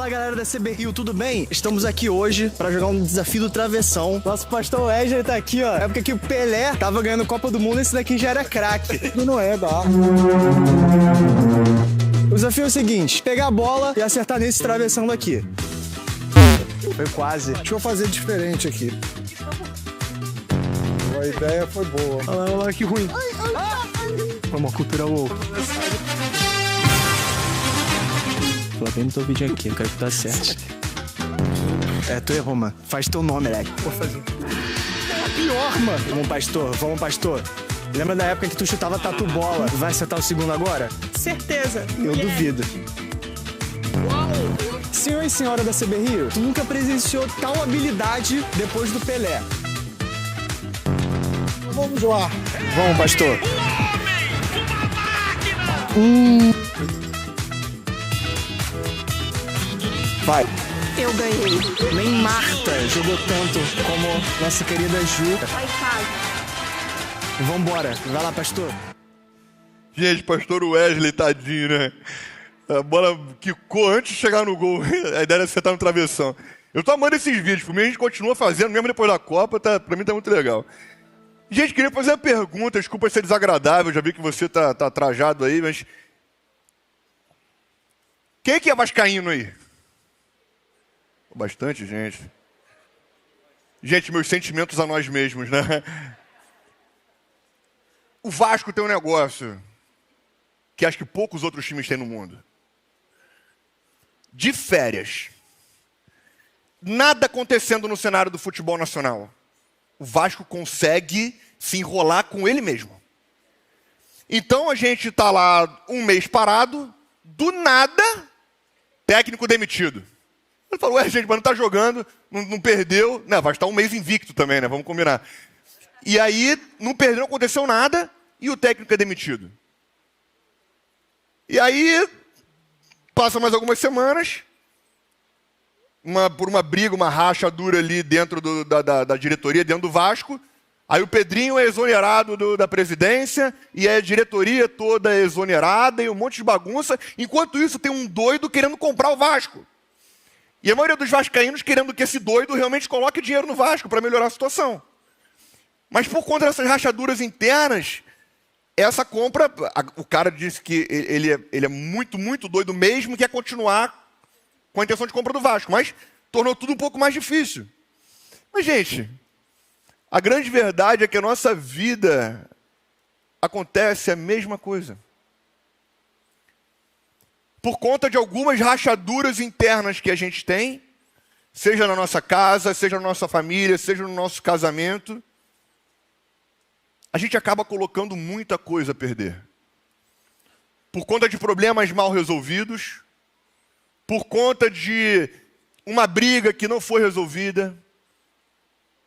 Fala galera da CB Rio, tudo bem? Estamos aqui hoje para jogar um desafio do travessão. Nosso pastor Wesley tá aqui, ó. É porque que o Pelé tava ganhando Copa do Mundo, esse daqui já era craque. E não é, dá. O desafio é o seguinte: pegar a bola e acertar nesse travessão daqui. Foi quase. Deixa eu fazer diferente aqui. A ideia foi boa. Olha lá, que ruim. Foi uma cultura louca. Lá vem no teu vídeo aqui, eu quero que tu acerte. Tu errou, mano. Faz teu nome, moleque. Vou fazer. É pior, mano. Vamos, pastor. Lembra da época que tu chutava tatu bola? Vai acertar o segundo agora? Certeza. Eu duvido. Senhor e senhora da CB Rio, tu nunca presenciou tal habilidade depois do Pelé. Vamos lá. Vamos, pastor. Vai. Eu ganhei. Nem Marta jogou tanto como nossa querida Ju. Vai em casa. Vambora. Vai lá, pastor. Gente, pastor Wesley, tadinho, né? A bola quicou antes de chegar no gol. A ideia era acertar no travessão. Eu tô amando esses vídeos. Por mim, a gente continua fazendo, mesmo depois da Copa. Pra mim tá muito legal. Gente, queria fazer uma pergunta. Desculpa ser desagradável. Já vi que você tá trajado aí, mas... Quem é que é vascaíno aí? Bastante gente. Gente, meus sentimentos a nós mesmos, né? O Vasco tem um negócio que acho que poucos outros times têm no mundo. De férias. Nada acontecendo no cenário do futebol nacional. O Vasco consegue se enrolar com ele mesmo. Então a gente tá lá um mês parado, do nada, técnico demitido. Ele falou, gente, mas não tá jogando, não perdeu. Não, vai estar um mês invicto também, né? Vamos combinar. E aí, não perdeu, não aconteceu nada, e o técnico é demitido. E aí, passa mais algumas semanas, por uma briga, uma rachadura ali dentro da diretoria, dentro do Vasco. Aí o Pedrinho é exonerado da presidência, e a diretoria toda é exonerada, e um monte de bagunça. Enquanto isso, tem um doido querendo comprar o Vasco. E a maioria dos vascaínos querendo que esse doido realmente coloque dinheiro no Vasco para melhorar a situação. Mas por conta dessas rachaduras internas, essa compra, o cara disse que ele é muito, muito doido mesmo, quer continuar com a intenção de compra do Vasco, mas tornou tudo um pouco mais difícil. Mas, gente, a grande verdade é que a nossa vida acontece a mesma coisa. Por conta de algumas rachaduras internas que a gente tem, seja na nossa casa, seja na nossa família, seja no nosso casamento, a gente acaba colocando muita coisa a perder. Por conta de problemas mal resolvidos, por conta de uma briga que não foi resolvida,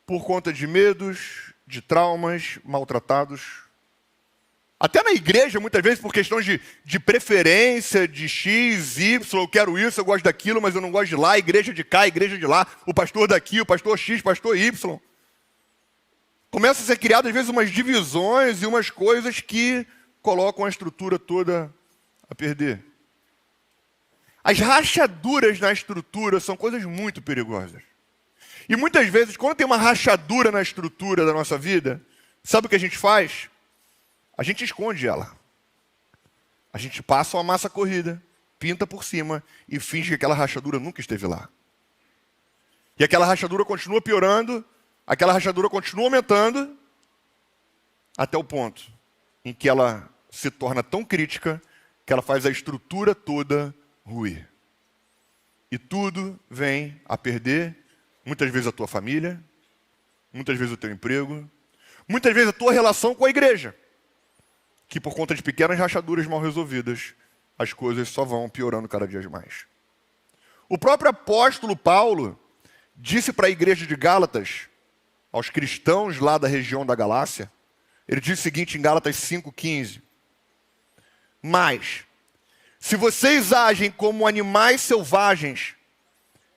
por conta de medos, de traumas maltratados. Até na igreja, muitas vezes, por questões de preferência, de X, Y, eu quero isso, eu gosto daquilo, mas eu não gosto de lá, igreja de cá, igreja de lá, o pastor daqui, o pastor X, pastor Y. Começa a ser criado, às vezes, umas divisões e umas coisas que colocam a estrutura toda a perder. As rachaduras na estrutura são coisas muito perigosas. E muitas vezes, quando tem uma rachadura na estrutura da nossa vida, sabe o que a gente faz? A gente esconde ela. A gente passa uma massa corrida, pinta por cima e finge que aquela rachadura nunca esteve lá. E aquela rachadura continua piorando, aquela rachadura continua aumentando, até o ponto em que ela se torna tão crítica que ela faz a estrutura toda ruir. E tudo vem a perder, muitas vezes a tua família, muitas vezes o teu emprego, muitas vezes a tua relação com a igreja. Que por conta de pequenas rachaduras mal resolvidas, as coisas só vão piorando cada dia mais. O próprio apóstolo Paulo disse para a igreja de Gálatas, aos cristãos lá da região da Galácia, ele diz o seguinte em Gálatas 5,15: Mas, se vocês agem como animais selvagens,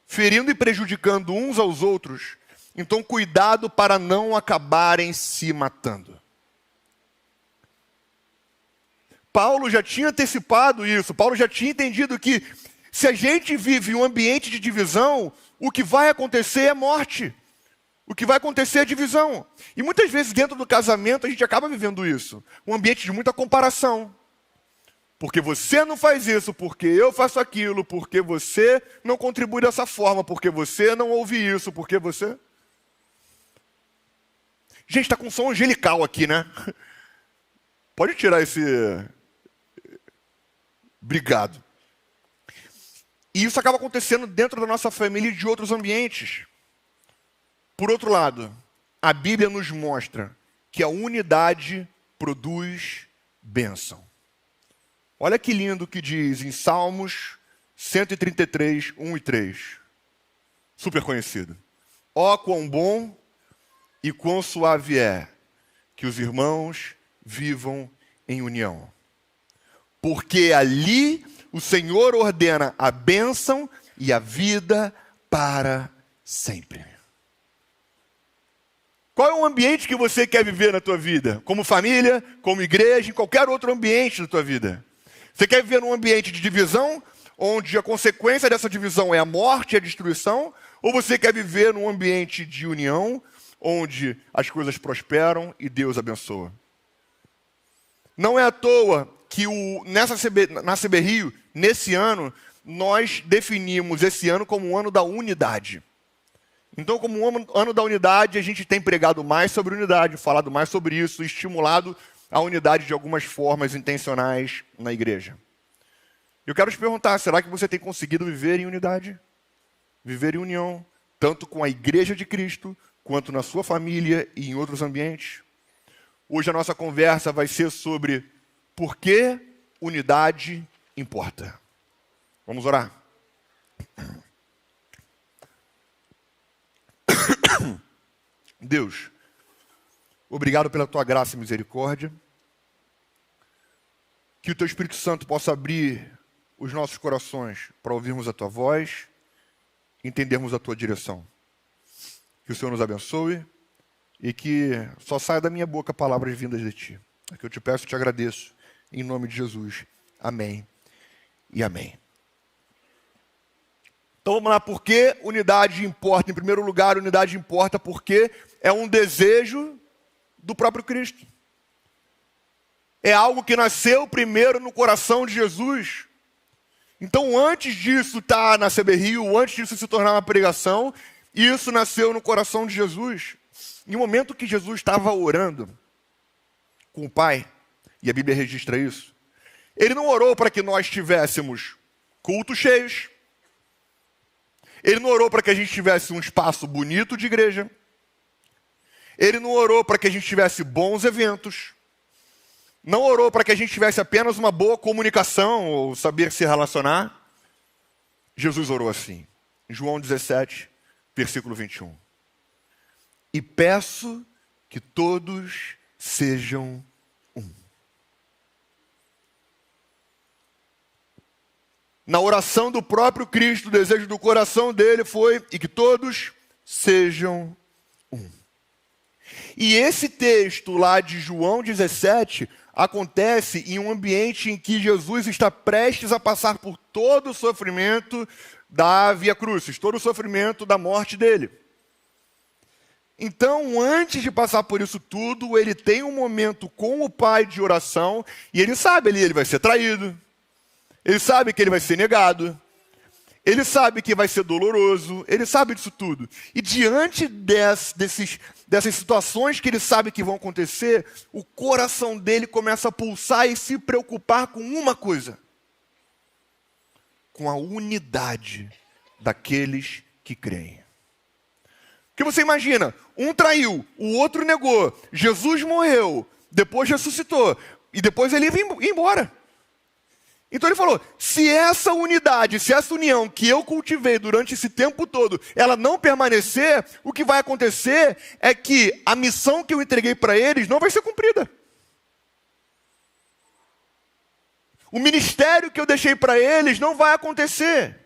ferindo e prejudicando uns aos outros, então cuidado para não acabarem se matando. Paulo já tinha antecipado isso. Paulo já tinha entendido que Se a gente vive um ambiente de divisão, o que vai acontecer é morte. O que vai acontecer é divisão. E muitas vezes dentro do casamento a gente acaba vivendo isso. Um ambiente de muita comparação. Porque você não faz isso, porque eu faço aquilo, porque você não contribui dessa forma, porque você não ouve isso, porque você... Gente, está com som angelical aqui, né? Pode tirar esse... Obrigado. E isso acaba acontecendo dentro da nossa família e de outros ambientes. Por outro lado, a Bíblia nos mostra que a unidade produz bênção. Olha que lindo que diz em Salmos 133, 1 e 3. Super conhecido. Ó, quão bom e quão suave é que os irmãos vivam em união. Porque ali o Senhor ordena a bênção e a vida para sempre. Qual é o ambiente que você quer viver na tua vida? Como família, como igreja, em qualquer outro ambiente da tua vida. Você quer viver num ambiente de divisão, onde a consequência dessa divisão é a morte e a destruição? Ou você quer viver num ambiente de união, onde as coisas prosperam e Deus abençoa? Não é à toa que na CB Rio, nesse ano, nós definimos esse ano como um ano da unidade. Então, como um ano da unidade, a gente tem pregado mais sobre unidade, falado mais sobre isso, estimulado a unidade de algumas formas intencionais na igreja. Eu quero te perguntar, será que você tem conseguido viver em unidade? Viver em união, tanto com a igreja de Cristo, quanto na sua família e em outros ambientes? Hoje a nossa conversa vai ser sobre por que unidade importa. Vamos orar? Deus, obrigado pela tua graça e misericórdia. Que o teu Espírito Santo possa abrir os nossos corações para ouvirmos a tua voz, entendermos a tua direção. Que o Senhor nos abençoe e que só saia da minha boca palavras vindas de ti. É que eu te peço e te agradeço. Em nome de Jesus. Amém e amém. Então vamos lá, por que unidade importa? Em primeiro lugar, unidade importa porque é um desejo do próprio Cristo. É algo que nasceu primeiro no coração de Jesus. Então antes disso estar na CB Rio, antes disso se tornar uma pregação, isso nasceu no coração de Jesus. Em um momento que Jesus estava orando com o Pai, e a Bíblia registra isso, ele não orou para que nós tivéssemos cultos cheios, ele não orou para que a gente tivesse um espaço bonito de igreja, ele não orou para que a gente tivesse bons eventos, não orou para que a gente tivesse apenas uma boa comunicação ou saber se relacionar. Jesus orou assim, em João 17, versículo 21. E peço que todos sejam um. Na oração do próprio Cristo, o desejo do coração dele foi e que todos sejam um. E esse texto lá de João 17 acontece em um ambiente em que Jesus está prestes a passar por todo o sofrimento da Via Crucis, todo o sofrimento da morte dele. Então, antes de passar por isso tudo, ele tem um momento com o Pai de oração, e ele sabe ali, ele vai ser traído, ele sabe que ele vai ser negado, ele sabe que vai ser doloroso, ele sabe disso tudo. E diante dessas situações que ele sabe que vão acontecer, o coração dele começa a pulsar e se preocupar com uma coisa: com a unidade daqueles que creem. Porque você imagina, um traiu, o outro negou, Jesus morreu, depois ressuscitou, e depois ele ia embora. Então ele falou, se essa unidade, se essa união que eu cultivei durante esse tempo todo, ela não permanecer, o que vai acontecer é que a missão que eu entreguei para eles não vai ser cumprida. O ministério que eu deixei para eles não vai acontecer.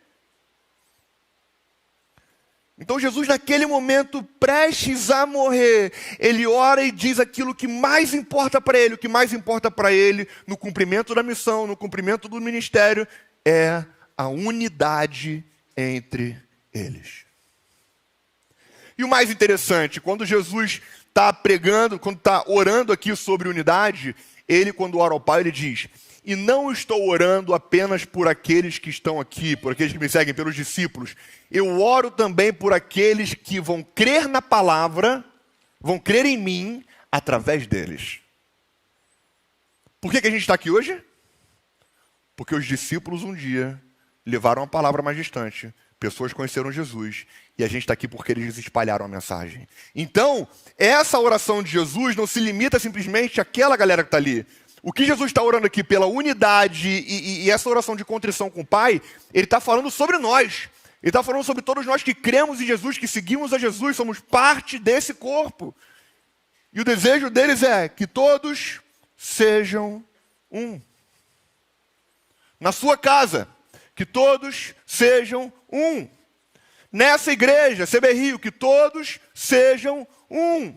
Então Jesus, naquele momento, prestes a morrer, ele ora e diz aquilo que mais importa para ele. O que mais importa para ele, no cumprimento da missão, no cumprimento do ministério, é a unidade entre eles. E o mais interessante, quando Jesus está pregando, quando está orando aqui sobre unidade, ele, quando ora ao Pai, ele diz: e não estou orando apenas por aqueles que estão aqui, por aqueles que me seguem, pelos discípulos. Eu oro também por aqueles que vão crer na palavra, vão crer em mim através deles. Por que a gente está aqui hoje? Porque os discípulos um dia levaram a palavra mais distante. Pessoas conheceram Jesus e a gente está aqui porque eles espalharam a mensagem. Então, essa oração de Jesus não se limita simplesmente àquela galera que está ali. O que Jesus está orando aqui pela unidade e essa oração de contrição com o Pai, ele está falando sobre nós. Ele está falando sobre todos nós que cremos em Jesus, que seguimos a Jesus, somos parte desse corpo. E o desejo deles é que todos sejam um. Na sua casa, que todos sejam um. Nessa igreja, CB Rio, que todos sejam um.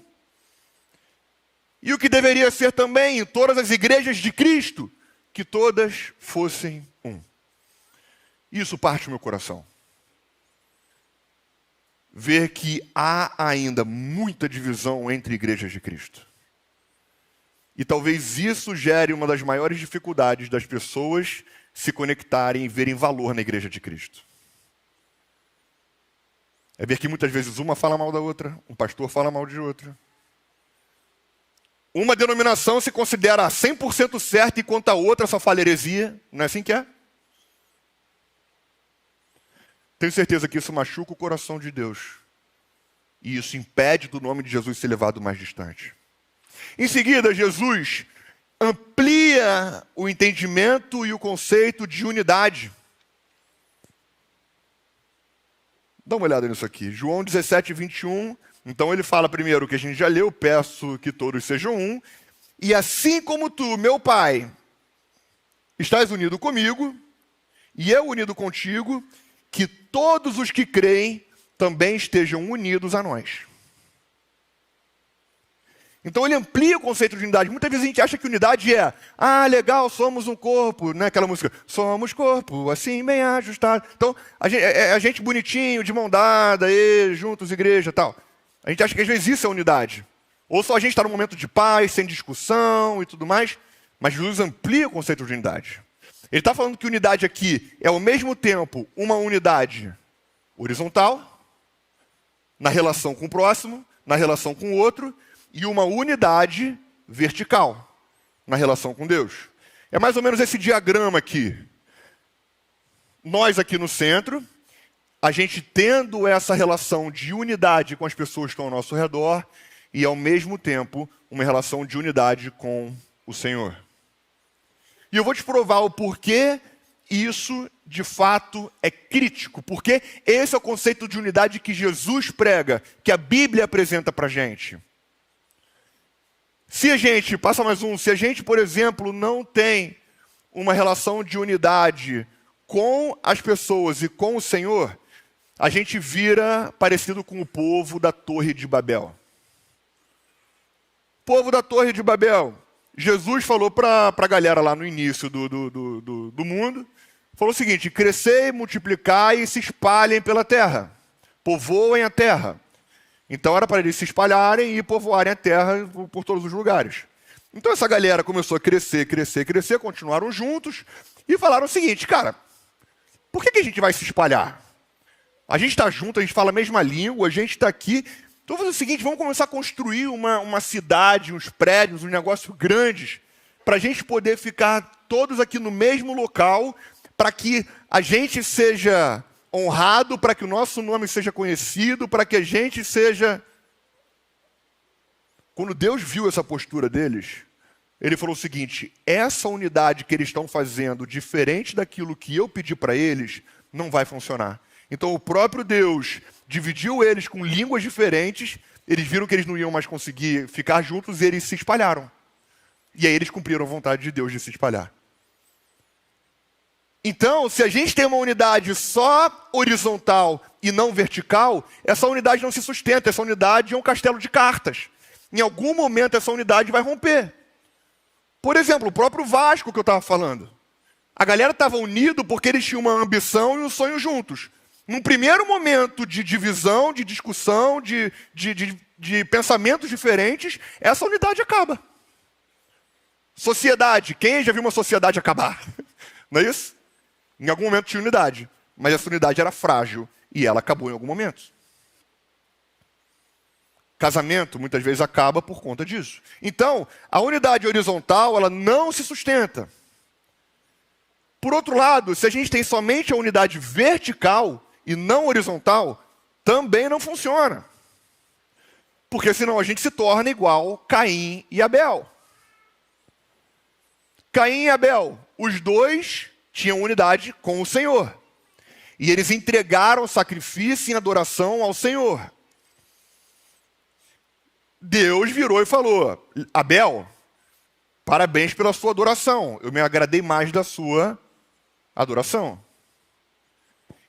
E o que deveria ser também em todas as igrejas de Cristo, que todas fossem um. Isso parte do meu coração. Ver que há ainda muita divisão entre igrejas de Cristo. E talvez isso gere uma das maiores dificuldades das pessoas se conectarem e verem valor na igreja de Cristo. É ver que muitas vezes uma fala mal da outra, um pastor fala mal de outra. Uma denominação se considera 100% certa enquanto a outra só fala heresia. Não é assim que é? Tenho certeza que isso machuca o coração de Deus. E isso impede do nome de Jesus ser levado mais distante. Em seguida, Jesus amplia o entendimento e o conceito de unidade. Dá uma olhada nisso aqui. João 17, 21. Então ele fala primeiro o que a gente já leu: peço que todos sejam um. E assim como tu, meu Pai, estás unido comigo, e eu unido contigo, que todos os que creem também estejam unidos a nós. Então ele amplia o conceito de unidade. Muitas vezes a gente acha que unidade é: legal, somos um corpo, né? Aquela música, somos corpo, assim bem ajustado. Então, a gente bonitinho, de mão dada, juntos, igreja, tal. A gente acha que às vezes isso é unidade. Ou só a gente está num momento de paz, sem discussão e tudo mais. Mas Jesus amplia o conceito de unidade. Ele está falando que unidade aqui é ao mesmo tempo uma unidade horizontal, na relação com o próximo, na relação com o outro, e uma unidade vertical, na relação com Deus. É mais ou menos esse diagrama aqui. Nós aqui no centro, a gente tendo essa relação de unidade com as pessoas que estão ao nosso redor, e ao mesmo tempo uma relação de unidade com o Senhor. E eu vou te provar o porquê isso de fato é crítico. Porque esse é o conceito de unidade que Jesus prega, que a Bíblia apresenta para a gente. Se a gente, passa mais um, se a gente, por exemplo, não tem uma relação de unidade com as pessoas e com o Senhor, a gente vira parecido com o povo da Torre de Babel. Povo da Torre de Babel. Jesus falou para a galera lá no início do mundo, falou o seguinte: crescei, multiplicai e se espalhem pela terra. Povoem a terra. Então era para eles se espalharem e povoarem a terra por todos os lugares. Então essa galera começou a crescer, continuaram juntos e falaram o seguinte: cara, por que a gente vai se espalhar? A gente está junto, a gente fala a mesma língua, a gente está aqui. Então vamos fazer o seguinte: vamos começar a construir uma cidade, uns prédios, um negócio grandes, para a gente poder ficar todos aqui no mesmo local, para que a gente seja honrado, para que o nosso nome seja conhecido, para que a gente seja... Quando Deus viu essa postura deles, ele falou o seguinte: essa unidade que eles estão fazendo, diferente daquilo que eu pedi para eles, não vai funcionar. Então o próprio Deus dividiu eles com línguas diferentes, eles viram que eles não iam mais conseguir ficar juntos e eles se espalharam. E aí eles cumpriram a vontade de Deus de se espalhar. Então, se a gente tem uma unidade só horizontal e não vertical, essa unidade não se sustenta, essa unidade é um castelo de cartas. Em algum momento essa unidade vai romper. Por exemplo, o próprio Vasco que eu estava falando. A galera estava unida porque eles tinham uma ambição e um sonho juntos. Num primeiro momento de divisão, de discussão, de pensamentos diferentes, essa unidade acaba. Sociedade. Quem já viu uma sociedade acabar? Não é isso? Em algum momento tinha unidade, mas essa unidade era frágil e ela acabou em algum momento. Casamento muitas vezes acaba por conta disso. Então, a unidade horizontal, ela não se sustenta. Por outro lado, se a gente tem somente a unidade vertical e não horizontal, também não funciona. Porque senão a gente se torna igual Caim e Abel. Caim e Abel, os dois tinham unidade com o Senhor. E eles entregaram sacrifício em adoração ao Senhor. Deus virou e falou: Abel, parabéns pela sua adoração. Eu me agradei mais da sua adoração.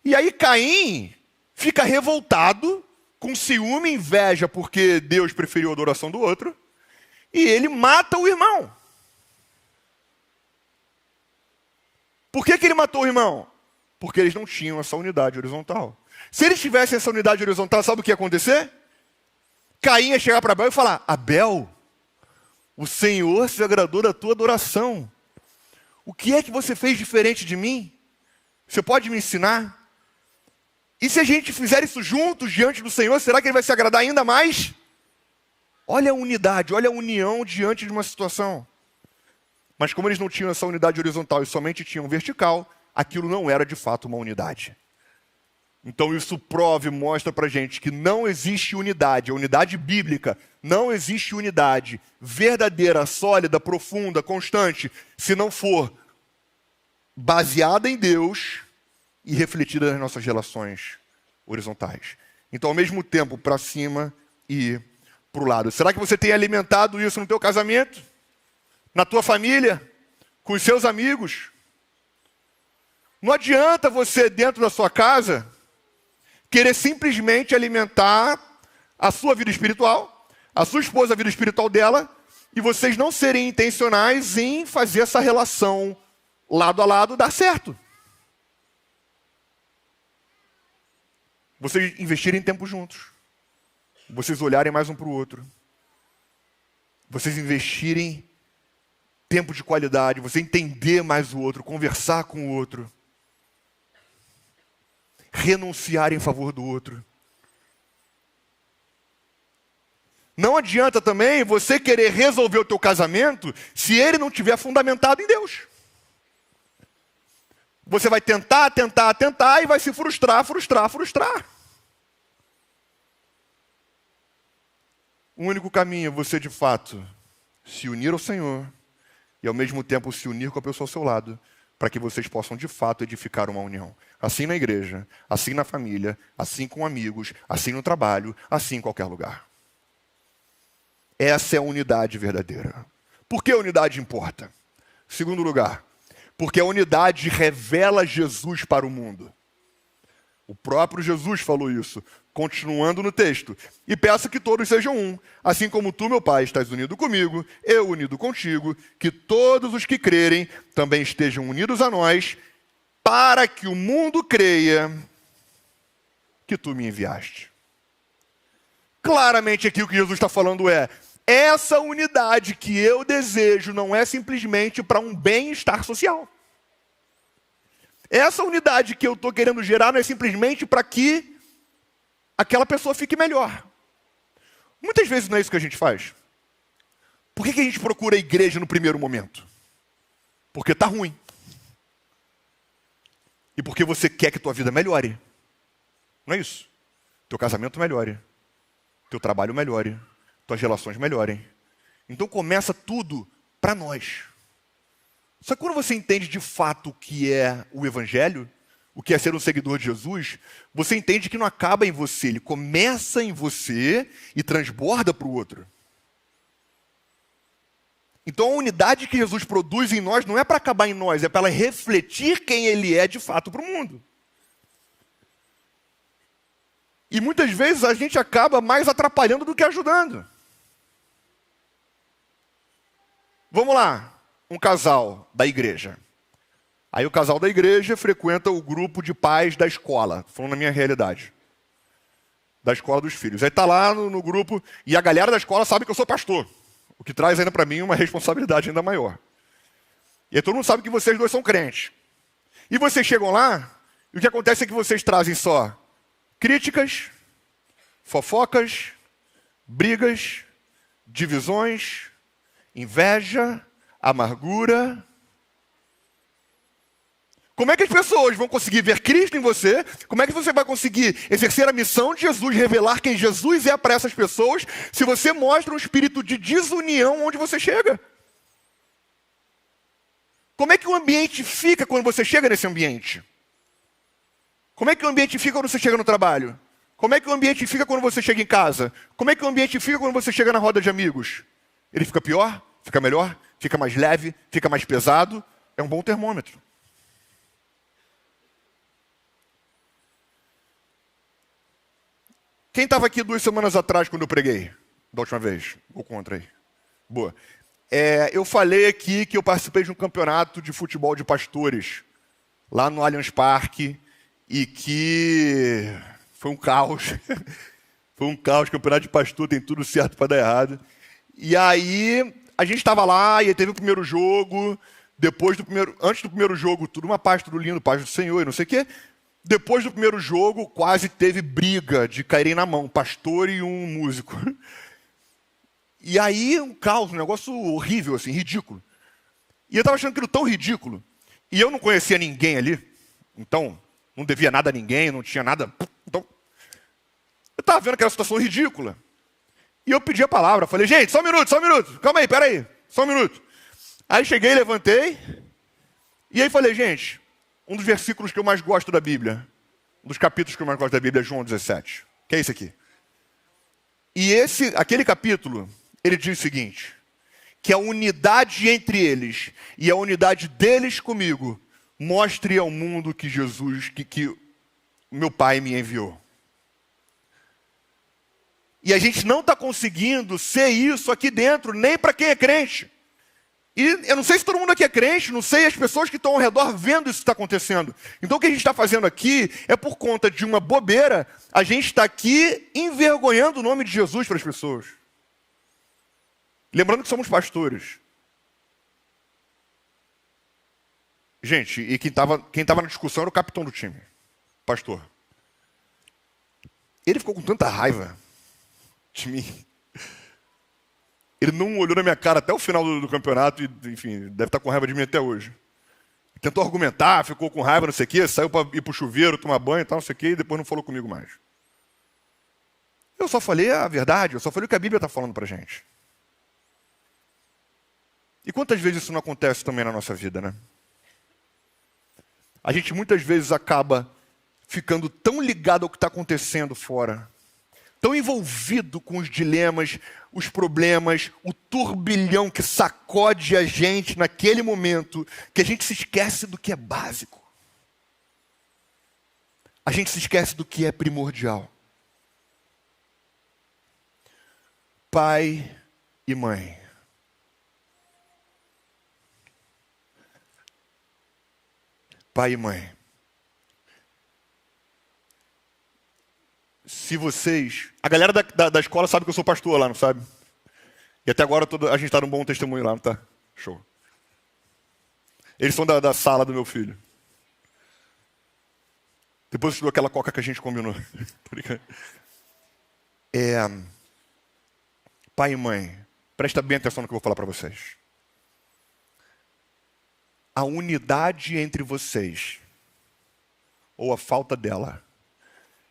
E aí Caim fica revoltado, com ciúme e inveja, porque Deus preferiu a adoração do outro, e ele mata o irmão. Por que ele matou o irmão? Porque eles não tinham essa unidade horizontal. Se eles tivessem essa unidade horizontal, sabe o que ia acontecer? Caim ia chegar para Abel e falar: Abel, o Senhor se agradou da tua adoração. O que é que você fez diferente de mim? Você pode me ensinar? E se a gente fizer isso juntos diante do Senhor, será que Ele vai se agradar ainda mais? Olha a unidade, olha a união diante de uma situação. Mas como eles não tinham essa unidade horizontal e somente tinham vertical, aquilo não era de fato uma unidade. Então isso prova e mostra para a gente que não existe unidade, a unidade bíblica, não existe unidade verdadeira, sólida, profunda, constante, se não for baseada em Deus e refletida nas nossas relações horizontais. Então, ao mesmo tempo, para cima e para o lado. Será que você tem alimentado isso no teu casamento? Na tua família? Com os seus amigos? Não adianta você, dentro da sua casa, querer simplesmente alimentar a sua vida espiritual, a sua esposa, a vida espiritual dela, e vocês não serem intencionais em fazer essa relação lado a lado dar certo. Vocês investirem tempo juntos. Vocês olharem mais um para o outro. Vocês investirem tempo de qualidade, você entender mais o outro, conversar com o outro. Renunciar em favor do outro. Não adianta também você querer resolver o teu casamento se ele não estiver fundamentado em Deus. Você vai tentar e vai se frustrar. O único caminho é você, de fato, se unir ao Senhor e, ao mesmo tempo, se unir com a pessoa ao seu lado, para que vocês possam, de fato, edificar uma união. Assim na igreja, assim na família, assim com amigos, assim no trabalho, assim em qualquer lugar. Essa é a unidade verdadeira. Por que a unidade importa? Segundo lugar, porque a unidade revela Jesus para o mundo. O próprio Jesus falou isso, continuando no texto. E peço que todos sejam um, assim como tu, meu Pai, estás unido comigo, eu unido contigo, que todos os que crerem também estejam unidos a nós, para que o mundo creia que tu me enviaste. Claramente aqui o que Jesus está falando é: essa unidade que eu desejo não é simplesmente para um bem-estar social. Essa unidade que eu estou querendo gerar não é simplesmente para que aquela pessoa fique melhor. Muitas vezes não é isso que a gente faz. Por que a gente procura a igreja no primeiro momento? Porque está ruim. E porque você quer que tua vida melhore. Não é isso? Teu casamento melhore. Teu trabalho melhore. Tuas relações melhorem. Então começa tudo para nós. Só que quando você entende de fato o que é o Evangelho, o que é ser um seguidor de Jesus, você entende que não acaba em você, ele começa em você e transborda para o outro. Então a unidade que Jesus produz em nós não é para acabar em nós, é para ela refletir quem ele é de fato para o mundo. E muitas vezes a gente acaba mais atrapalhando do que ajudando. Vamos lá, um casal da igreja. Aí o casal da igreja frequenta o grupo de pais da escola, falando na minha realidade, da escola dos filhos. Aí tá lá no grupo, e a galera da escola sabe que eu sou pastor, o que traz ainda para mim uma responsabilidade ainda maior. E aí todo mundo sabe que vocês dois são crentes. E vocês chegam lá, e o que acontece é que vocês trazem só críticas, fofocas, brigas, divisões, inveja, amargura. Como é que as pessoas vão conseguir ver Cristo em você? Como é que você vai conseguir exercer a missão de Jesus, revelar quem Jesus é para essas pessoas, se você mostra um espírito de desunião onde você chega? Como é que o ambiente fica quando você chega nesse ambiente? Como é que o ambiente fica quando você chega no trabalho? Como é que o ambiente fica quando você chega em casa? Como é que o ambiente fica quando você chega na roda de amigos? Ele fica pior? Fica melhor? Fica mais leve? Fica mais pesado? É um bom termômetro. Quem estava aqui 2 semanas atrás quando eu preguei? Da última vez? Ou contra aí? Boa. Eu falei aqui que eu participei de um campeonato de futebol de pastores, lá no Allianz Parque, e que foi um caos. Foi um caos, campeonato de pastor, tem tudo certo para dar errado. E aí, a gente estava lá, e aí teve o primeiro jogo, antes do primeiro jogo, tudo uma paz, tudo lindo, paz do Senhor, e não sei o quê. Depois do primeiro jogo, quase teve briga de caírem na mão, pastor e um músico. E aí, um caos, um negócio horrível, assim, ridículo. E eu estava achando aquilo tão ridículo. E eu não conhecia ninguém ali, então não devia nada a ninguém, não tinha nada. Então, eu estava vendo aquela situação ridícula. E eu pedi a palavra, falei, gente, só um minuto, calma aí, peraí, só um minuto. Aí cheguei, levantei, e aí falei, gente, um dos versículos que eu mais gosto da Bíblia, um dos capítulos que eu mais gosto da Bíblia é João 17, que é esse aqui. E aquele capítulo, ele diz o seguinte, que a unidade entre eles e a unidade deles comigo mostre ao mundo que Jesus, que meu Pai me enviou. E a gente não está conseguindo ser isso aqui dentro, nem para quem é crente. E eu não sei se todo mundo aqui é crente, não sei as pessoas que estão ao redor vendo isso que está acontecendo. Então o que a gente está fazendo aqui é por conta de uma bobeira, a gente está aqui envergonhando o nome de Jesus para as pessoas. Lembrando que somos pastores. Gente, e quem estava na discussão era o capitão do time, pastor. Ele ficou com tanta raiva de mim. Ele não olhou na minha cara até o final do campeonato e, enfim, deve estar com raiva de mim até hoje. Tentou argumentar, ficou com raiva, não sei o quê, saiu para ir para o chuveiro, tomar banho e tal, não sei o quê, e depois não falou comigo mais. Eu só falei a verdade, eu só falei o que a Bíblia está falando para a gente. E quantas vezes isso não acontece também na nossa vida, né? A gente muitas vezes acaba ficando tão ligado ao que está acontecendo fora, tão envolvido com os dilemas, os problemas, o turbilhão que sacode a gente naquele momento, que a gente se esquece do que é básico. A gente se esquece do que é primordial. Pai e mãe. Pai e mãe. Se vocês... A galera da escola sabe que eu sou pastor lá, não sabe? E até agora a gente está num bom testemunho lá, não tá? Show. Eles são da sala do meu filho. Depois eu te dou aquela coca que a gente combinou. Pai e mãe, presta bem atenção no que eu vou falar para vocês. A unidade entre vocês, ou a falta dela,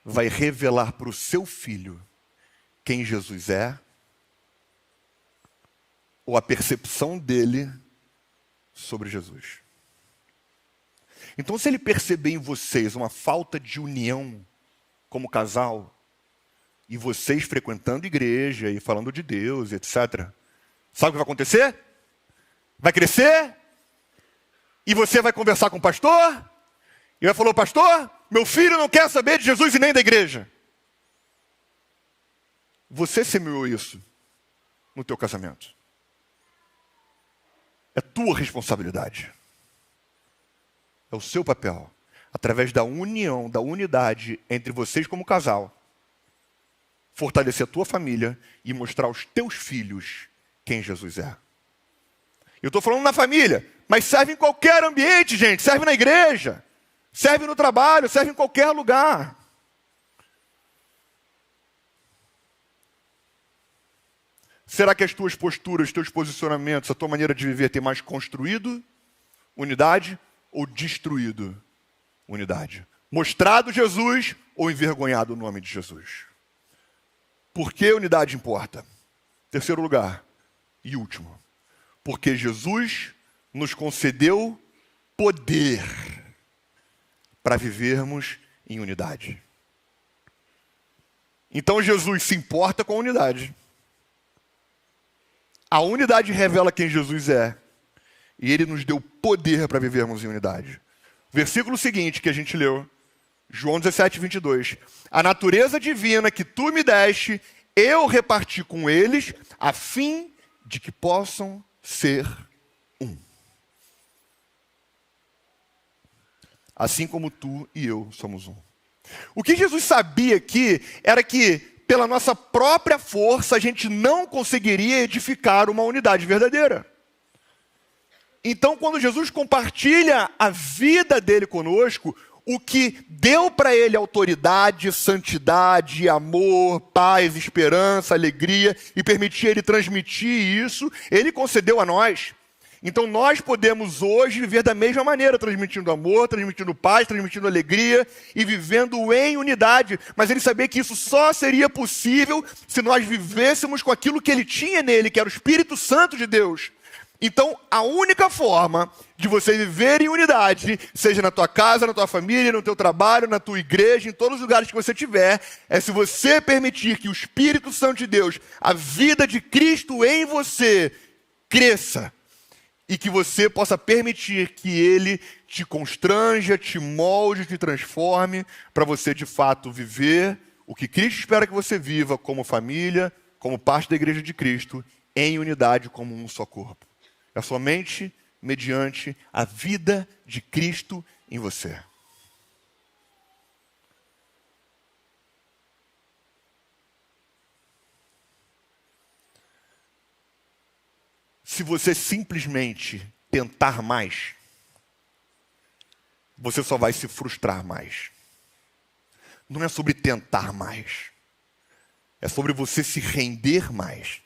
vai revelar para o seu filho quem Jesus é, ou a percepção dele sobre Jesus. Então, se ele perceber em vocês uma falta de união como casal, e vocês frequentando igreja e falando de Deus, etc., sabe o que vai acontecer? Vai crescer, e você vai conversar com o pastor, e vai falar, pastor, meu filho não quer saber de Jesus e nem da igreja. Você semeou isso no teu casamento. É tua responsabilidade. é o seu papel, através da união, da unidade entre vocês como casal, fortalecer a tua família e mostrar aos teus filhos quem Jesus é. Eu estou falando na família, mas serve em qualquer ambiente, gente. Serve na igreja, serve no trabalho, serve em qualquer lugar. Será que as tuas posturas, teus posicionamentos, a tua maneira de viver tem mais construído unidade ou destruído unidade? Mostrado Jesus ou envergonhado o nome de Jesus? Por que unidade importa? Terceiro lugar e último. Porque Jesus nos concedeu poder para vivermos em unidade. Então Jesus se importa com a unidade. A unidade revela quem Jesus é. E Ele nos deu poder para vivermos em unidade. Versículo seguinte que a gente leu, João 17, 22. A natureza divina que tu me deste, eu reparti com eles, a fim de que possam ser um. Assim como tu e eu somos um. O que Jesus sabia aqui era que, pela nossa própria força, a gente não conseguiria edificar uma unidade verdadeira. Então, quando Jesus compartilha a vida dele conosco, o que deu para ele autoridade, santidade, amor, paz, esperança, alegria, e permitia ele transmitir isso, ele concedeu a nós. Então nós podemos hoje viver da mesma maneira, transmitindo amor, transmitindo paz, transmitindo alegria e vivendo em unidade. Mas ele sabia que isso só seria possível se nós vivêssemos com aquilo que ele tinha nele, que era o Espírito Santo de Deus. Então, a única forma de você viver em unidade, seja na tua casa, na tua família, no teu trabalho, na tua igreja, em todos os lugares que você tiver, é se você permitir que o Espírito Santo de Deus, a vida de Cristo em você, cresça. E que você possa permitir que Ele te constranja, te molde, te transforme, para você de fato viver o que Cristo espera que você viva como família, como parte da igreja de Cristo, em unidade como um só corpo. É somente mediante a vida de Cristo em você. Se você simplesmente tentar mais, você só vai se frustrar mais. Não é sobre tentar mais. É sobre você se render mais.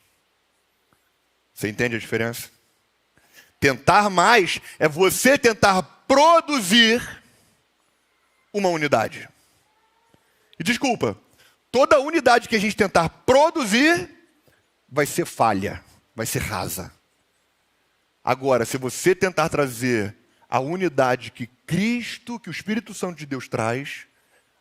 Você entende a diferença? Tentar mais é você tentar produzir uma unidade. E desculpa, toda unidade que a gente tentar produzir vai ser falha, vai ser rasa. Agora, se você tentar trazer a unidade que Cristo, que o Espírito Santo de Deus traz,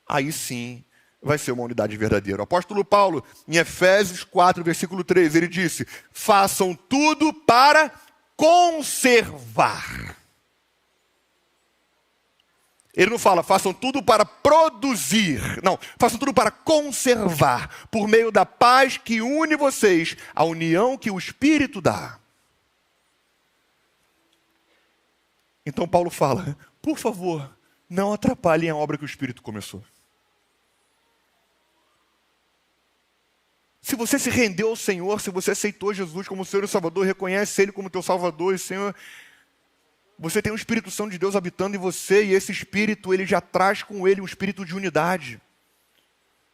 aí sim vai ser uma unidade verdadeira. O apóstolo Paulo, em Efésios 4, versículo 3, ele disse: façam tudo para conservar. Ele não fala, façam tudo para produzir. Não, façam tudo para conservar, por meio da paz que une vocês, a união que o Espírito dá. Então Paulo fala, por favor, não atrapalhem a obra que o Espírito começou. Se você se rendeu ao Senhor, se você aceitou Jesus como Senhor e Salvador, reconhece Ele como teu Salvador e Senhor, você tem o Espírito Santo de Deus habitando em você, e esse Espírito, ele já traz com ele um espírito de unidade.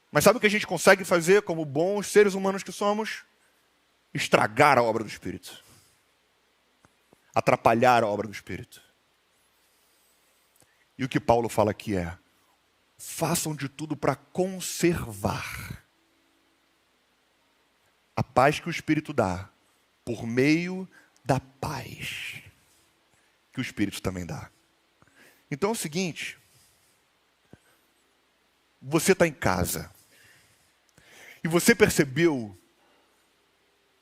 Mas sabe o que a gente consegue fazer como bons seres humanos que somos? Estragar a obra do Espírito. Atrapalhar a obra do Espírito. E o que Paulo fala aqui é, façam de tudo para conservar a paz que o Espírito dá, por meio da paz que o Espírito também dá. Então é o seguinte, você está em casa, e você percebeu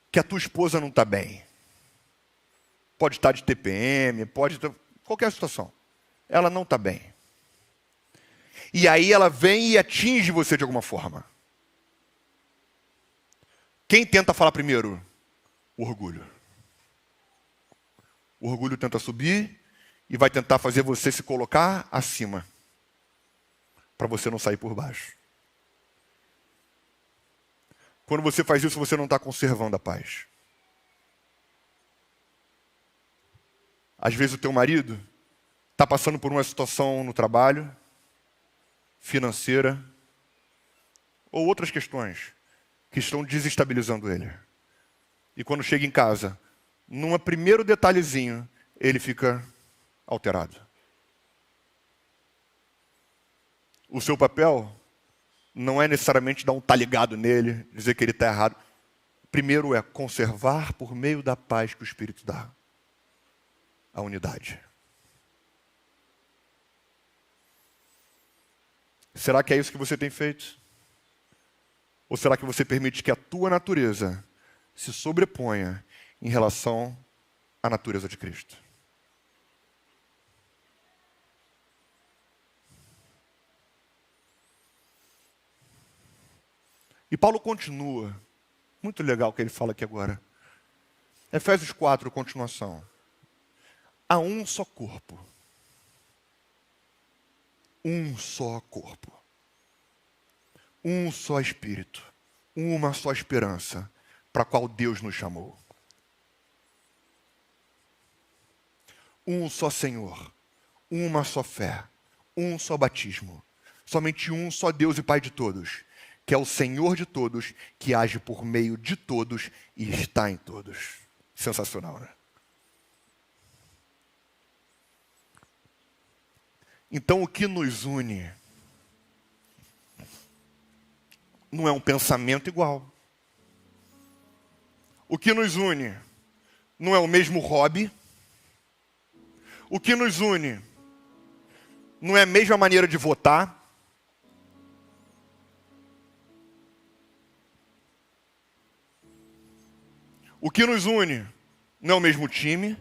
que a tua esposa não está bem. Pode estar de TPM, pode estar, qualquer situação. Ela não está bem. E aí ela vem e atinge você de alguma forma. Quem tenta falar primeiro? O orgulho. O orgulho tenta subir e vai tentar fazer você se colocar acima, para você não sair por baixo. Quando você faz isso, você não está conservando a paz. Às vezes o teu marido está passando por uma situação no trabalho, financeira, ou outras questões que estão desestabilizando ele. E quando chega em casa, num primeiro detalhezinho, ele fica alterado. O seu papel não é necessariamente dar um tá ligado nele, dizer que ele está errado. Primeiro é conservar por meio da paz que o Espírito dá. A unidade. Será que é isso que você tem feito? Ou será que você permite que a tua natureza se sobreponha em relação à natureza de Cristo? E Paulo continua. Muito legal o que ele fala aqui agora. Efésios 4, continuação. Há um só corpo. Um só corpo. Um só Espírito. Uma só esperança para a qual Deus nos chamou. Um só Senhor. Uma só fé. Um só batismo. Somente um só Deus e Pai de todos, que é o Senhor de todos, que age por meio de todos e está em todos. Sensacional, né? Então, o que nos une não é um pensamento igual. O que nos une não é o mesmo hobby. O que nos une não é a mesma maneira de votar. O que nos une não é o mesmo time.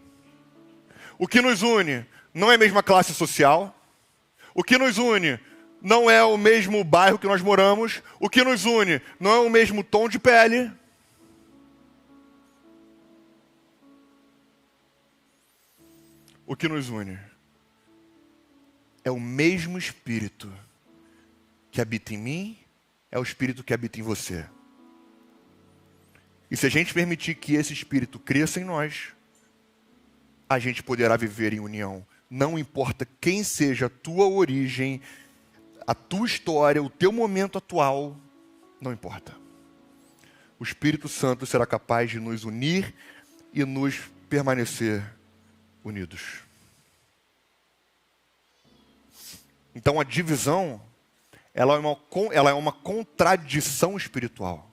O que nos une não é a mesma classe social. O que nos une não é o mesmo bairro que nós moramos. O que nos une não é o mesmo tom de pele. O que nos une é o mesmo Espírito que habita em mim, é o Espírito que habita em você. E se a gente permitir que esse Espírito cresça em nós, a gente poderá viver em união. Não importa quem seja a tua origem, a tua história, o teu momento atual, não importa. O Espírito Santo será capaz de nos unir e nos permanecer unidos. Então a divisão, ela é uma contradição espiritual.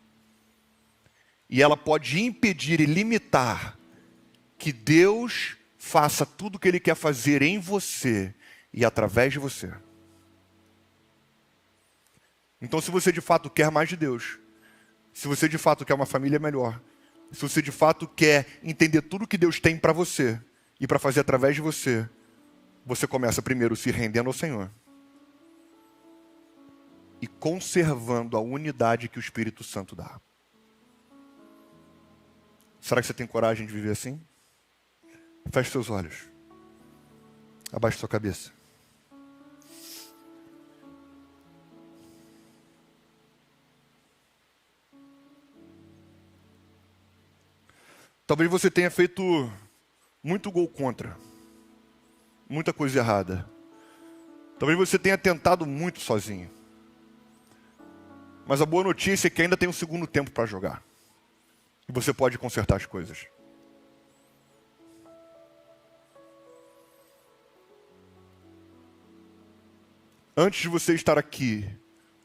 E ela pode impedir e limitar que Deus faça tudo o que Ele quer fazer em você e através de você. Então, se você de fato quer mais de Deus, se você de fato quer uma família melhor, se você de fato quer entender tudo que Deus tem para você e para fazer através de você, você começa primeiro se rendendo ao Senhor e conservando a unidade que o Espírito Santo dá. Será que você tem coragem de viver assim? Feche seus olhos. Abaixe sua cabeça. Talvez você tenha feito muito gol contra. Muita coisa errada. Talvez você tenha tentado muito sozinho. Mas a boa notícia é que ainda tem um segundo tempo para jogar. E você pode consertar as coisas. Antes de você estar aqui,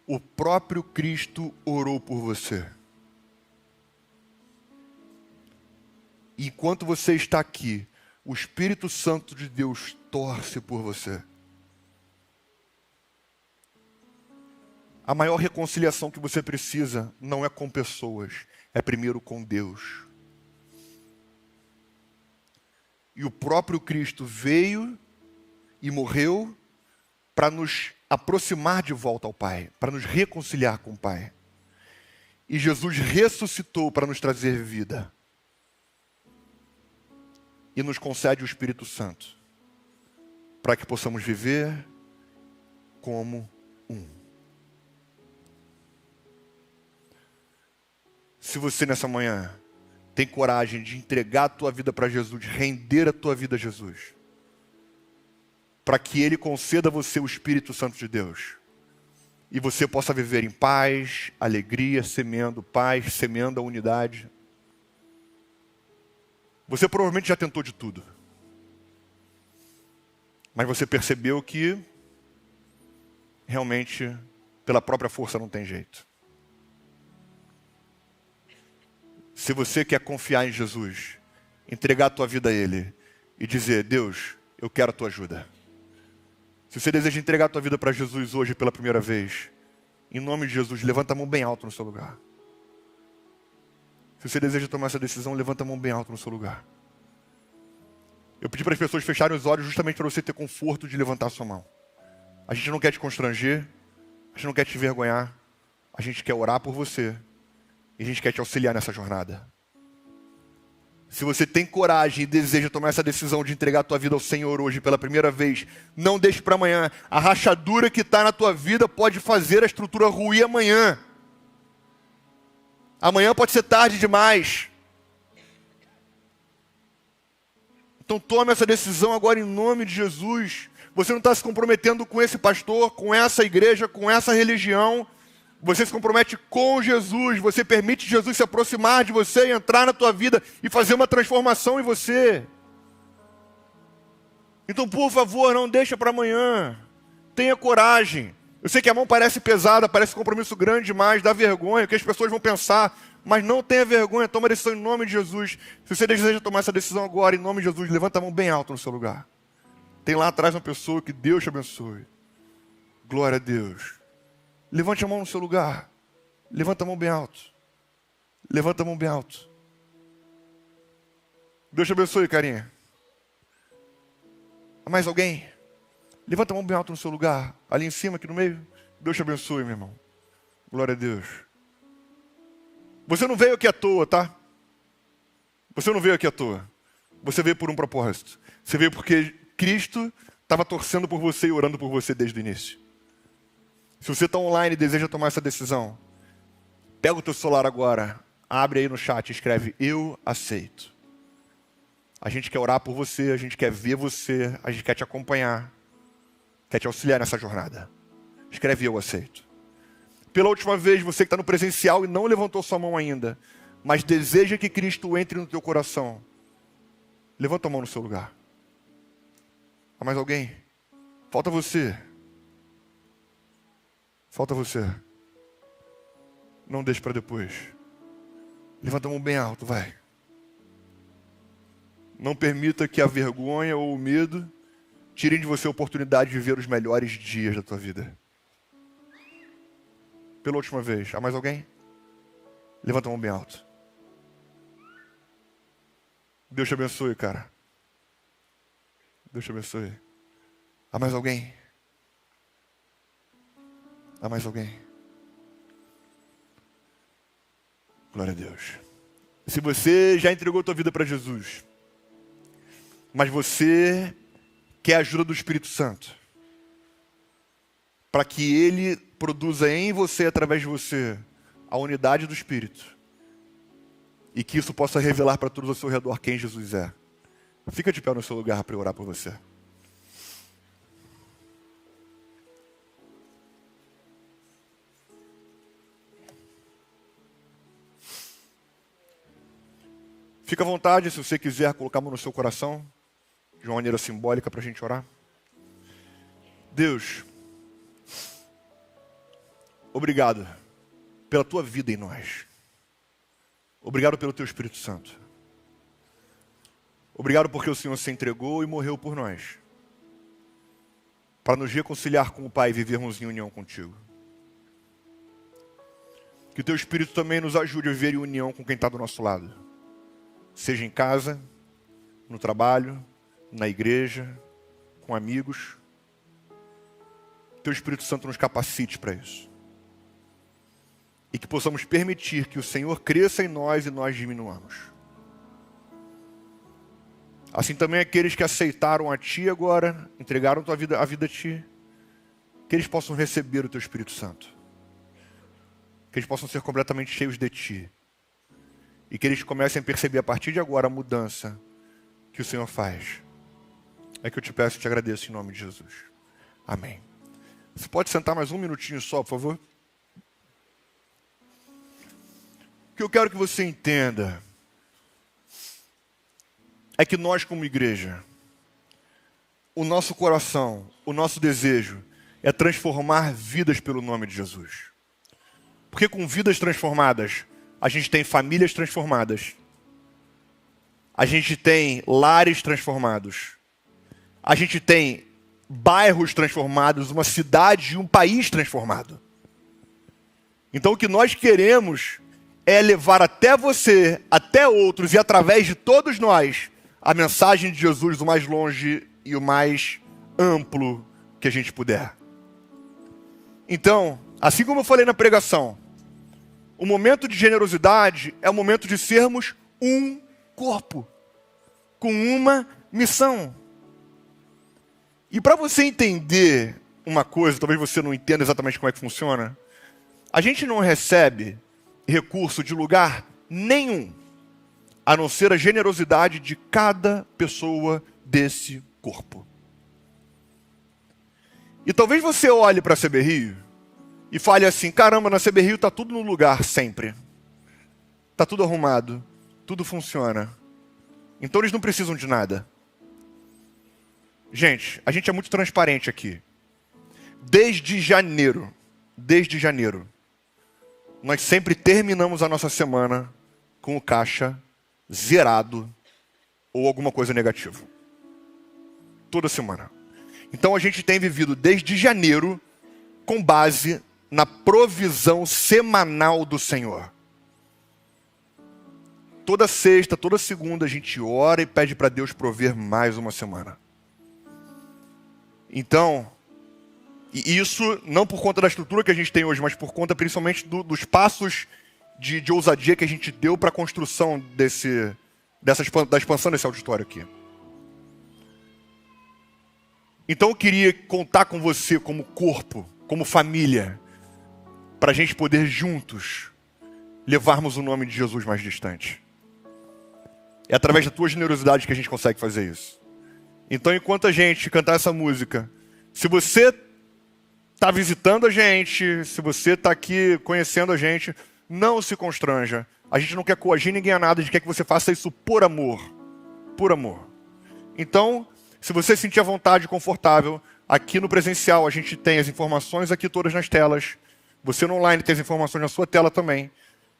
o próprio Cristo orou por você. E enquanto você está aqui, o Espírito Santo de Deus torce por você. A maior reconciliação que você precisa não é com pessoas, é primeiro com Deus. E o próprio Cristo veio e morreu para nos aproximar de volta ao Pai, para nos reconciliar com o Pai. E Jesus ressuscitou para nos trazer vida. E nos concede o Espírito Santo para que possamos viver como um. Se você nessa manhã tem coragem de entregar a tua vida para Jesus, de render a tua vida a Jesus, para que Ele conceda a você o Espírito Santo de Deus, e você possa viver em paz, alegria, semeando paz, semeando a unidade. Você provavelmente já tentou de tudo, mas você percebeu que realmente pela própria força não tem jeito. Se você quer confiar em Jesus, entregar a tua vida a Ele e dizer: Deus, eu quero a tua ajuda. Se você deseja entregar a tua vida para Jesus hoje pela primeira vez, em nome de Jesus, levanta a mão bem alto no seu lugar. Se você deseja tomar essa decisão, levanta a mão bem alto no seu lugar. Eu pedi para as pessoas fecharem os olhos justamente para você ter conforto de levantar a sua mão. A gente não quer te constranger, a gente não quer te envergonhar, a gente quer orar por você e a gente quer te auxiliar nessa jornada. Se você tem coragem e deseja tomar essa decisão de entregar a tua vida ao Senhor hoje pela primeira vez, não deixe para amanhã. A rachadura que está na tua vida pode fazer a estrutura ruir amanhã. Amanhã pode ser tarde demais. Então tome essa decisão agora em nome de Jesus. Você não está se comprometendo com esse pastor, com essa igreja, com essa religião. Você se compromete com Jesus, você permite Jesus se aproximar de você, entrar na tua vida e fazer uma transformação em você. Então, por favor, não deixa para amanhã. Tenha coragem. Eu sei que a mão parece pesada, parece um compromisso grande demais, dá vergonha, o que as pessoas vão pensar, mas não tenha vergonha, toma a decisão em nome de Jesus. Se você deseja tomar essa decisão agora, em nome de Jesus, levanta a mão bem alto no seu lugar. Tem lá atrás uma pessoa, que Deus te abençoe. Glória a Deus. Levante a mão no seu lugar. Levanta a mão bem alto. Levanta a mão bem alto. Deus te abençoe, carinha. Mais alguém? Levanta a mão bem alto no seu lugar. Ali em cima, aqui no meio. Deus te abençoe, meu irmão. Glória a Deus. Você não veio aqui à toa, tá? Você não veio aqui à toa. Você veio por um propósito. Você veio porque Cristo estava torcendo por você e orando por você desde o início. Se você está online e deseja tomar essa decisão, pega o teu celular agora, abre aí no chat e escreve: eu aceito. A gente quer orar por você, a gente quer ver você, a gente quer te acompanhar, quer te auxiliar nessa jornada. Escreve: eu aceito. Pela última vez, você que está no presencial e não levantou sua mão ainda, mas deseja que Cristo entre no teu coração, levanta a mão no seu lugar. Há mais alguém? Falta você. Falta você. Não deixe para depois. Levanta a mão bem alto, vai. Não permita que a vergonha ou o medo tirem de você a oportunidade de viver os melhores dias da tua vida. Pela última vez. Há mais alguém? Levanta a mão bem alto. Deus te abençoe, cara. Deus te abençoe. Há mais alguém? Há mais alguém? Glória a Deus. Se você já entregou a tua vida para Jesus, mas você quer a ajuda do Espírito Santo, para que Ele produza em você, através de você, a unidade do Espírito, e que isso possa revelar para todos ao seu redor quem Jesus é. Fica de pé no seu lugar para eu orar por você. Fica à vontade, se você quiser colocar a mão no seu coração, de uma maneira simbólica para a gente orar. Deus, obrigado pela tua vida em nós. Obrigado pelo teu Espírito Santo. Obrigado porque o Senhor se entregou e morreu por nós, para nos reconciliar com o Pai e vivermos em união contigo. Que o teu Espírito também nos ajude a viver em união com quem está do nosso lado. Seja em casa, no trabalho, na igreja, com amigos. Teu Espírito Santo nos capacite para isso. E que possamos permitir que o Senhor cresça em nós e nós diminuamos. Assim também aqueles que aceitaram a Ti agora, entregaram a vida a Ti, que eles possam receber o Teu Espírito Santo. Que eles possam ser completamente cheios de Ti. E que eles comecem a perceber a partir de agora a mudança que o Senhor faz. É que eu te peço e te agradeço em nome de Jesus. Amém. Você pode sentar mais um minutinho só, por favor? O que eu quero que você entenda é que nós, como igreja, o nosso coração, o nosso desejo é transformar vidas pelo nome de Jesus. Porque com vidas transformadas, a gente tem famílias transformadas, a gente tem lares transformados, a gente tem bairros transformados, uma cidade e um país transformado. Então o que nós queremos é levar até você, até outros e através de todos nós, a mensagem de Jesus o mais longe e o mais amplo que a gente puder. Então, assim como eu falei na pregação, o momento de generosidade é o momento de sermos um corpo, com uma missão. E para você entender uma coisa, talvez você não entenda exatamente como é que funciona, a gente não recebe recurso de lugar nenhum, a não ser a generosidade de cada pessoa desse corpo. E talvez você olhe para a CB Rio e fale assim, caramba, na CB Rio está tudo no lugar sempre. Está tudo arrumado, tudo funciona. Então eles não precisam de nada. Gente, a gente é muito transparente aqui. Desde janeiro, nós sempre terminamos a nossa semana com o caixa zerado ou alguma coisa negativa. Toda semana. Então a gente tem vivido desde janeiro com base na provisão semanal do Senhor. Toda sexta, toda segunda a gente ora e pede para Deus prover mais uma semana. Então, e isso não por conta da estrutura que a gente tem hoje, mas por conta principalmente dos passos de ousadia que a gente deu para a construção da expansão desse auditório aqui. Então eu queria contar com você como corpo, como família, para a gente poder juntos levarmos o nome de Jesus mais distante. É através da tua generosidade que a gente consegue fazer isso. Então enquanto a gente cantar essa música, se você está visitando a gente, se você está aqui conhecendo a gente, não se constranja. A gente não quer coagir ninguém a nada, a gente quer que você faça isso por amor. Por amor. Então, se você se sentir à vontade e confortável, aqui no presencial a gente tem as informações aqui todas nas telas. Você no online tem as informações na sua tela também.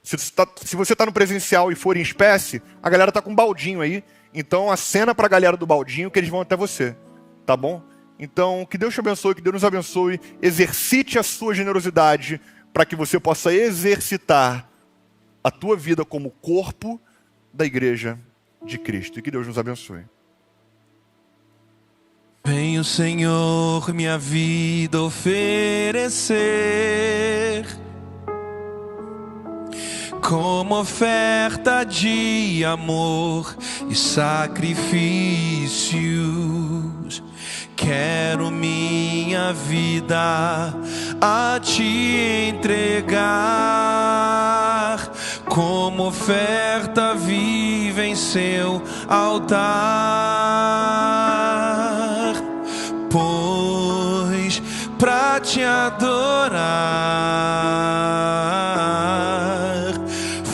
Se você está no presencial e for em espécie, a galera está com um baldinho aí. Então acena para a galera do baldinho que eles vão até você. Tá bom? Então, que Deus te abençoe, que Deus nos abençoe. Exercite a sua generosidade para que você possa exercitar a tua vida como corpo da igreja de Cristo. E que Deus nos abençoe. Venho, Senhor, minha vida oferecer como oferta de amor e sacrifícios. Quero minha vida a te entregar como oferta viva em seu altar, pois pra te adorar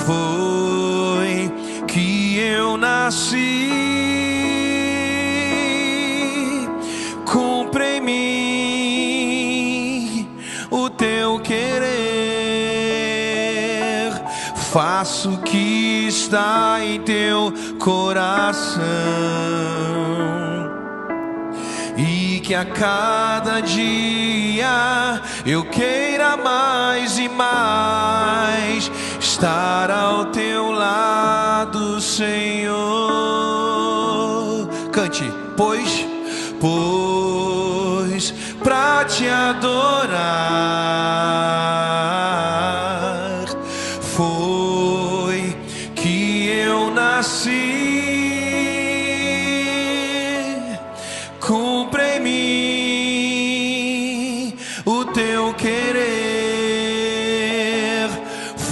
foi que eu nasci. Cumpre em mim o teu querer, faço o que está em teu coração, e que a cada dia eu queira mais e mais estar ao teu lado, Senhor. Cante, pois pra te adorar foi que eu nasci.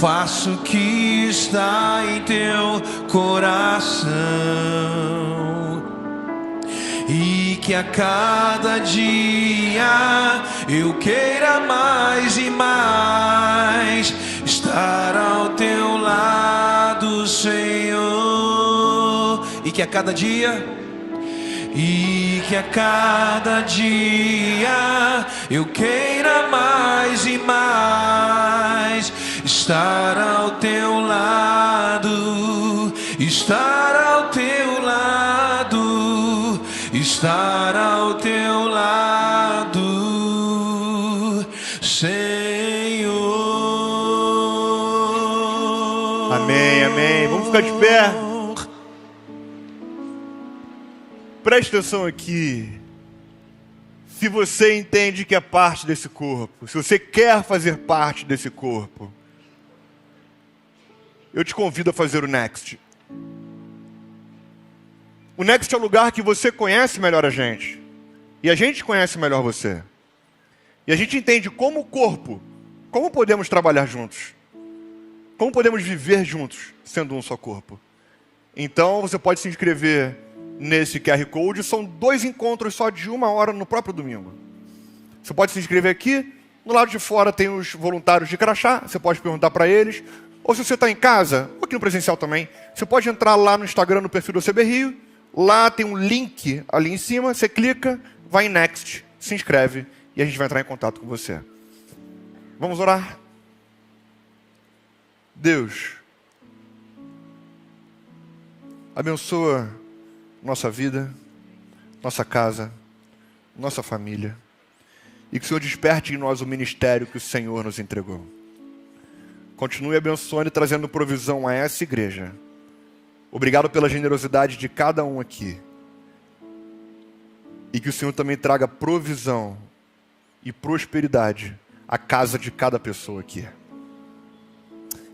faça o que está em teu coração, e que a cada dia eu queira mais e mais estar ao teu lado, Senhor. E que a cada dia eu queira mais e mais estar ao teu lado, estar ao teu lado, estar ao teu lado, Senhor. Amém, amém. Vamos ficar de pé. Preste atenção aqui. Se você entende que é parte desse corpo, se você quer fazer parte desse corpo, eu te convido a fazer o Next. O Next é o lugar que você conhece melhor a gente. E a gente conhece melhor você. E a gente entende como corpo, como podemos trabalhar juntos. Como podemos viver juntos, sendo um só corpo. Então você pode se inscrever nesse QR Code. São 2 encontros só de 1 hora no próprio domingo. Você pode se inscrever aqui. No lado de fora tem os voluntários de crachá. Você pode perguntar para eles. Ou se você está em casa, ou aqui no presencial também, você pode entrar lá no Instagram, no perfil do CB Rio. Lá tem um link ali em cima. Você clica, vai em Next, se inscreve e a gente vai entrar em contato com você. Vamos orar? Deus, abençoa nossa vida, nossa casa, nossa família. E que o Senhor desperte em nós o ministério que o Senhor nos entregou. Continue abençoando e trazendo provisão a essa igreja. Obrigado pela generosidade de cada um aqui. E que o Senhor também traga provisão e prosperidade à casa de cada pessoa aqui.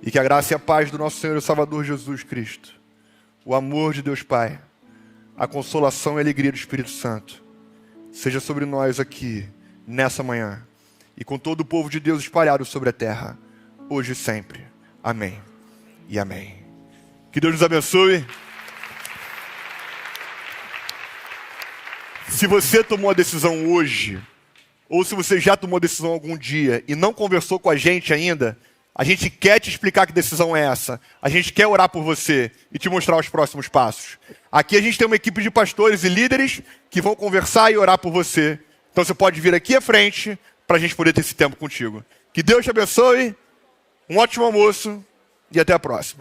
E que a graça e a paz do nosso Senhor e Salvador Jesus Cristo, o amor de Deus Pai, a consolação e a alegria do Espírito Santo, seja sobre nós aqui, nessa manhã, e com todo o povo de Deus espalhado sobre a terra, hoje e sempre. Amém e amém. Que Deus nos abençoe. Se você tomou a decisão hoje, ou se você já tomou a decisão algum dia e não conversou com a gente ainda, a gente quer te explicar que decisão é essa. A gente quer orar por você e te mostrar os próximos passos. Aqui a gente tem uma equipe de pastores e líderes que vão conversar e orar por você. Então você pode vir aqui à frente para a gente poder ter esse tempo contigo. Que Deus te abençoe, um ótimo almoço e até a próxima.